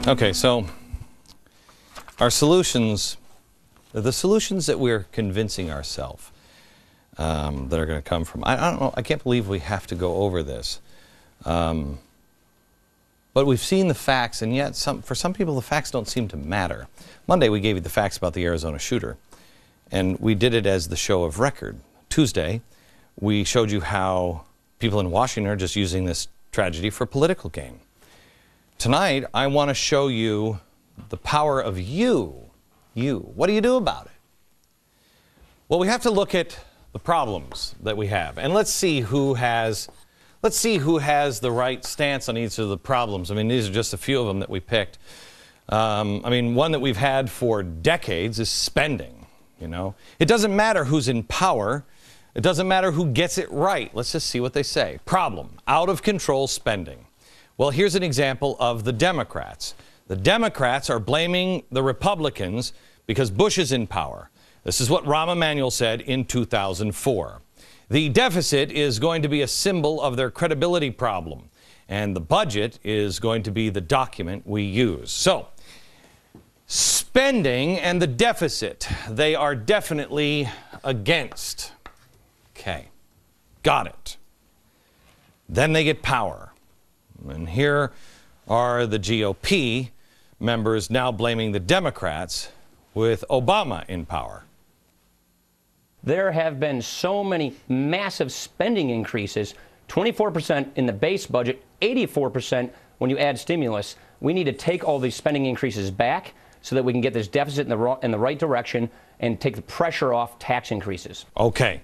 Okay, so our solutions, the solutions that we're convincing ourselves that are going to come from, I don't know, I can't believe we have to go over this. But we've seen the facts, and yet for some people the facts don't seem to matter. Monday we gave you the facts about the Arizona shooter, and we did it as the show of record. Tuesday we showed you how people in Washington are just using this tragedy for political gain. Tonight I want to show you the power of you. What do you do about it? Well, we have to look at the problems that we have, and let's see who has the right stance on each of the problems. I mean, these are just a few of them that we picked. I mean, one that we've had for decades is spending. You know, it doesn't matter who's in power. It doesn't matter who gets it right. Let's just see what they say. Problem: out of control spending. Well, here's an example of the Democrats. The Democrats are blaming the Republicans because Bush is in power. This is what Rahm Emanuel said in 2004. The deficit is going to be a symbol of their credibility problem, and the budget is going to be the document we use. So, spending and the deficit, they are definitely against. Okay, got it. Then they get power. And here are the GOP members now blaming the Democrats with Obama in power. There have been so many massive spending increases, 24% in the base budget, 84% when you add stimulus. We need to take all these spending increases back so that we can get this deficit in the right direction and take the pressure off tax increases. Okay.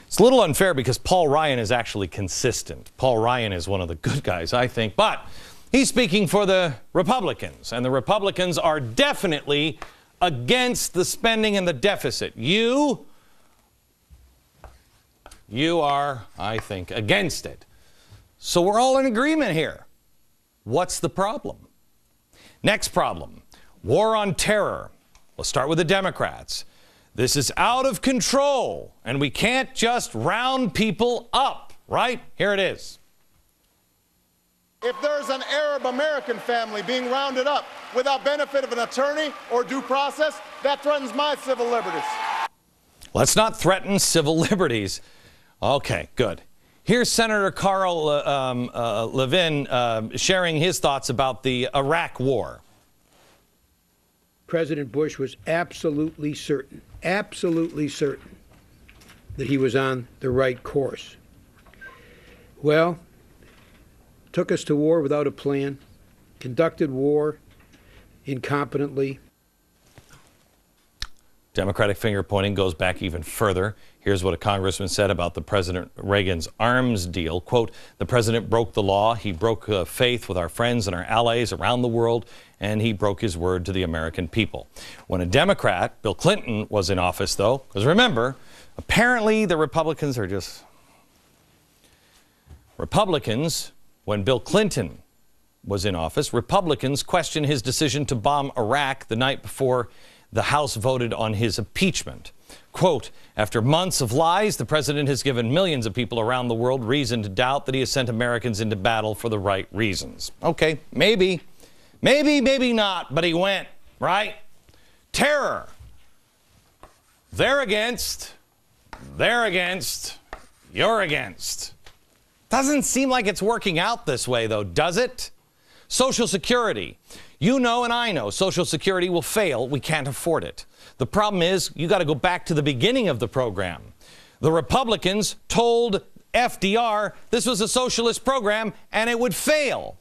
It's a little unfair because Paul Ryan is actually consistent. Paul Ryan is one of the good guys, I think, but he's speaking for the Republicans, and the Republicans are definitely against the spending and the deficit. You are, I think, against it. So we're all in agreement here. What's the problem? Next problem, war on terror. Let's start with the Democrats. This is out of control, and we can't just round people up, right? Here it is. If there's an Arab American family being rounded up without benefit of an attorney or due process, that threatens my civil liberties. Let's not threaten civil liberties. Okay, good. Here's Senator Carl Levin sharing his thoughts about the Iraq war. President Bush was absolutely certain that he was on the right course. Well, took us to war without a plan, conducted war incompetently. Democratic finger pointing goes back even further. Here's what a congressman said about the President Reagan's arms deal. Quote, the president broke the law. He broke faith with our friends and our allies around the world, and he broke his word to the American people. When a Democrat, Bill Clinton, was in office, though, because remember, apparently the Republicans are just Republicans. When Bill Clinton was in office, Republicans questioned his decision to bomb Iraq the night before the House voted on his impeachment. Quote, after months of lies, the president has given millions of people around the world reason to doubt that he has sent Americans into battle for the right reasons. Okay, maybe not, but he went, right? Terror. They're against, you're against. Doesn't seem like it's working out this way, though, does it? Social Security. You know and I know Social Security will fail. We can't afford it. The problem is you got to go back to the beginning of the program. The Republicans told FDR this was a socialist program and it would fail.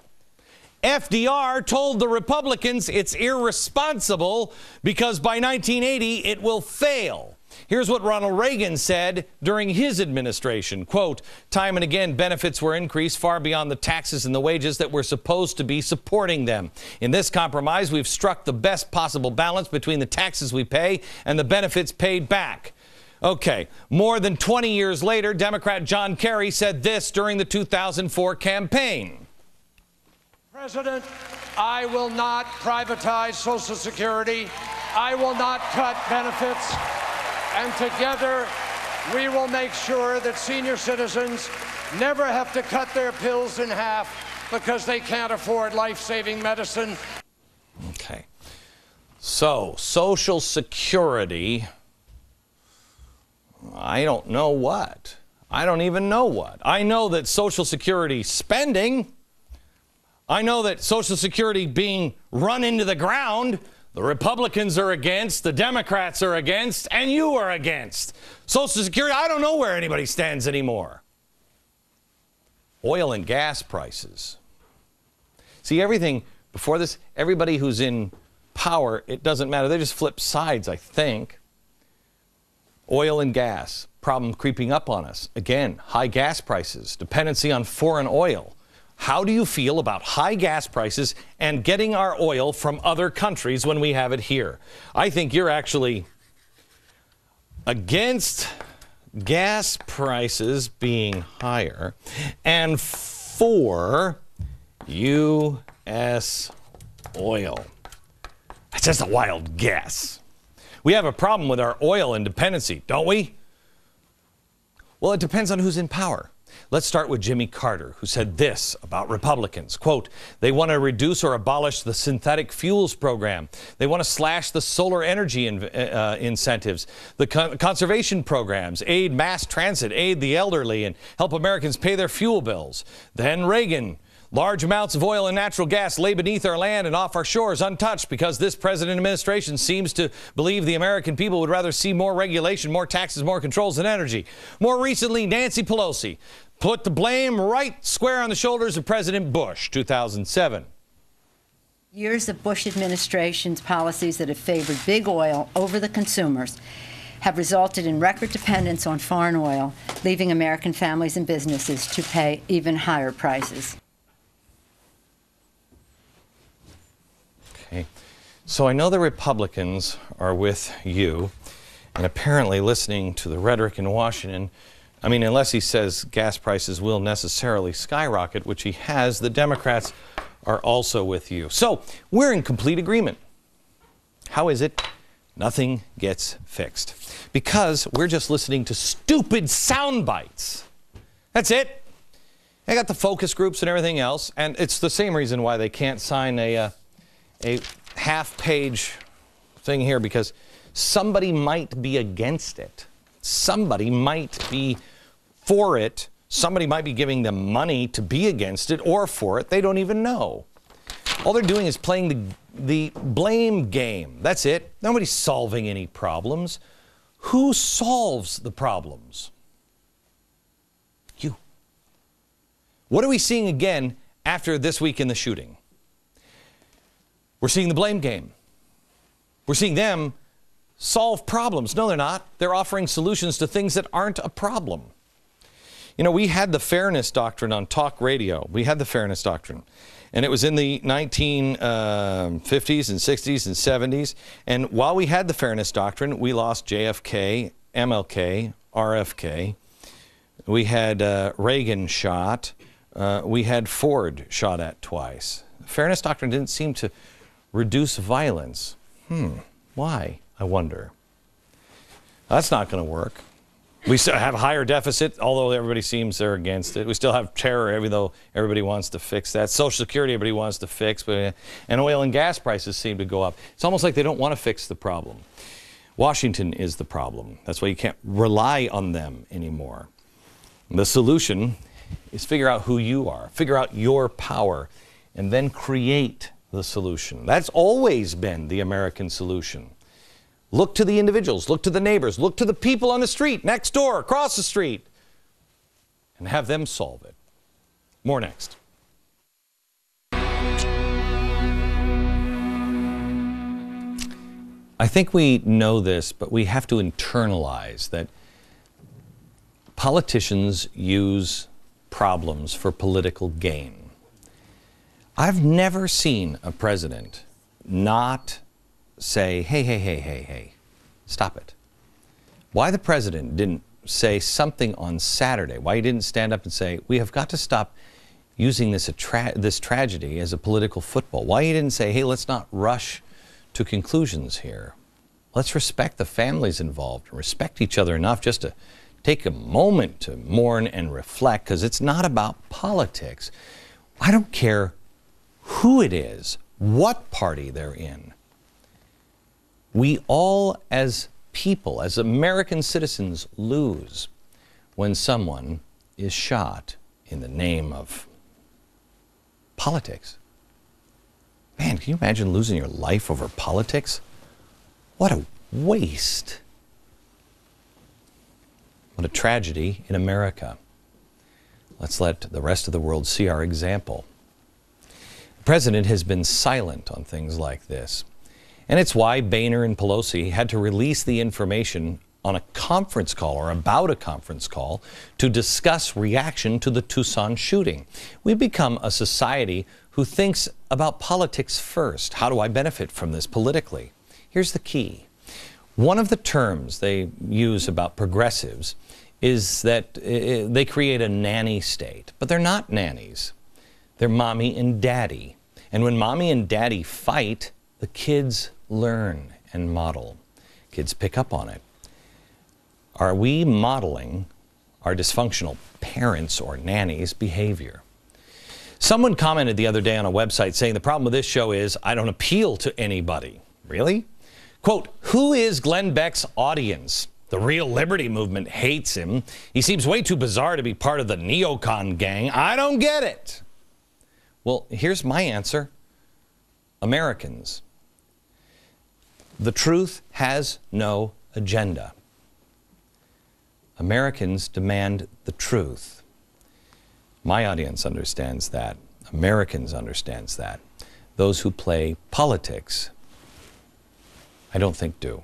FDR told the Republicans it's irresponsible because by 1980 it will fail. Here's what Ronald Reagan said during his administration. Quote, time and again, benefits were increased far beyond the taxes and the wages that were supposed to be supporting them. In this compromise, we've struck the best possible balance between the taxes we pay and the benefits paid back. Okay, more than 20 years later, Democrat John Kerry said this during the 2004 campaign. President, I will not privatize Social Security. I will not cut benefits. And together, we will make sure that senior citizens never have to cut their pills in half because they can't afford life-saving medicine. So, Social Security, I don't know what. I don't even know what. I know that Social Security spending, I know that Social Security being run into the ground, the Republicans are against, the Democrats are against, and you are against. Social Security, I don't know where anybody stands anymore. Oil and gas prices. See, everything before this, everybody who's in power, it doesn't matter. They just flip sides, I think. Oil and gas, problem creeping up on us. Again, high gas prices, dependency on foreign oil. How do you feel about high gas prices and getting our oil from other countries when we have it here? I think you're actually against gas prices being higher and for U.S. oil. That's just a wild guess. We have a problem with our oil and dependency, don't we? Well, it depends on who's in power. Let's start with Jimmy Carter, who said this about Republicans. Quote, they want to reduce or abolish the synthetic fuels program. They want to slash the solar energy incentives, the conservation programs, aid mass transit, aid the elderly, and help Americans pay their fuel bills. Then Reagan. Large amounts of oil and natural gas lay beneath our land and off our shores untouched because this president administration seems to believe the American people would rather see more regulation, more taxes, more controls than energy. More recently, Nancy Pelosi put the blame right square on the shoulders of President Bush, 2007. Years of Bush administration's policies that have favored big oil over the consumers have resulted in record dependence on foreign oil, leaving American families and businesses to pay even higher prices. Okay. So I know the Republicans are with you, and apparently listening to the rhetoric in Washington. I mean, unless he says gas prices will necessarily skyrocket, which he has, the Democrats are also with you. So we're in complete agreement. How is it? Nothing gets fixed. Because we're just listening to stupid sound bites. That's it. They got the focus groups and everything else, and it's the same reason why they can't sign a half-page thing here, because somebody might be against it. Somebody might be for it. Somebody might be giving them money to be against it or for it. They don't even know. All they're doing is playing the blame game. That's it. Nobody's solving any problems. Who solves the problems? You. What are we seeing again after this week in the shooting? We're seeing the blame game. We're seeing them solve problems. No, they're not. They're offering solutions to things that aren't a problem. You know, we had the fairness doctrine on talk radio. We had the fairness doctrine. And it was in the 1950s and 60s and 70s. And while we had the fairness doctrine, we lost JFK, MLK, RFK. We had Reagan shot. We had Ford shot at twice. The fairness doctrine didn't seem to reduce violence. Why, I wonder? That's not going to work. We still have a higher deficit, although everybody seems they're against it. We still have terror, even though everybody wants to fix that. Social Security, everybody wants to fix. And oil and gas prices seem to go up. It's almost like they don't want to fix the problem. Washington is the problem. That's why you can't rely on them anymore. The solution is figure out who you are, figure out your power, and then create the solution. That's always been the American solution. Look to the individuals, look to the neighbors, look to the people on the street, next door, across the street, and have them solve it. More next. I think we know this, but we have to internalize that politicians use problems for political gain. I've never seen a president not say, hey, stop it. Why the president didn't say something on Saturday, why he didn't stand up and say, we have got to stop using this tragedy as a political football. Why he didn't say, hey, let's not rush to conclusions here. Let's respect the families involved, respect each other enough just to take a moment to mourn and reflect, because it's not about politics. I don't care who it is, what party they're in. We all, as people, as American citizens, lose when someone is shot in the name of politics. Man, can you imagine losing your life over politics? What a waste. What a tragedy in America. Let's let the rest of the world see our example. The president has been silent on things like this. And it's why Boehner and Pelosi had to release the information on a conference call or about a conference call to discuss reaction to the Tucson shooting. We've become a society who thinks about politics first. How do I benefit from this politically? Here's the key. One of the terms they use about progressives is that they create a nanny state, but they're not nannies. They're mommy and daddy. And when mommy and daddy fight, the kids learn and model. Kids pick up on it. Are we modeling our dysfunctional parents' or nannies' behavior? Someone commented the other day on a website saying the problem with this show is I don't appeal to anybody. Really? Quote, who is Glenn Beck's audience? The real liberty movement hates him. He seems way too bizarre to be part of the neocon gang. I don't get it. Well, here's my answer. Americans. The truth has no agenda. Americans demand the truth. My audience understands that. Americans understands that. Those who play politics, I don't think do.